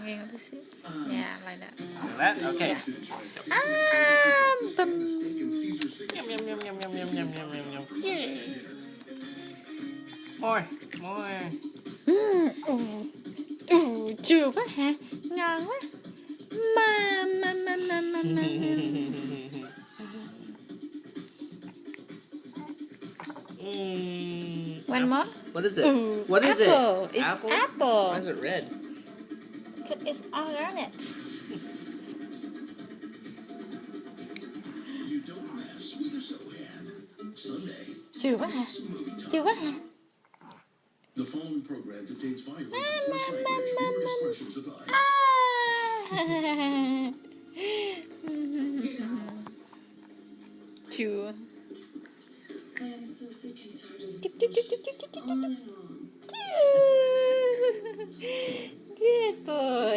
Yeah, this is, yeah, like that. Like that? Okay. Yeah. Yum, yum, yum, yum, yum, yum, yum, yum, yum, yum. Yay. More. Chua quá hả? Ngon quá. Ma. One more. What is it? What is apple. it? It's apple? apple. Why is it red? Because it's organic. Chua quá hả? Chua quá hả? The following program contains violence Ma. expressions of violence. Chua. I am so sick and tired of Choo, this choo, choo, choo, choo, choo, choo, choo. Good boy.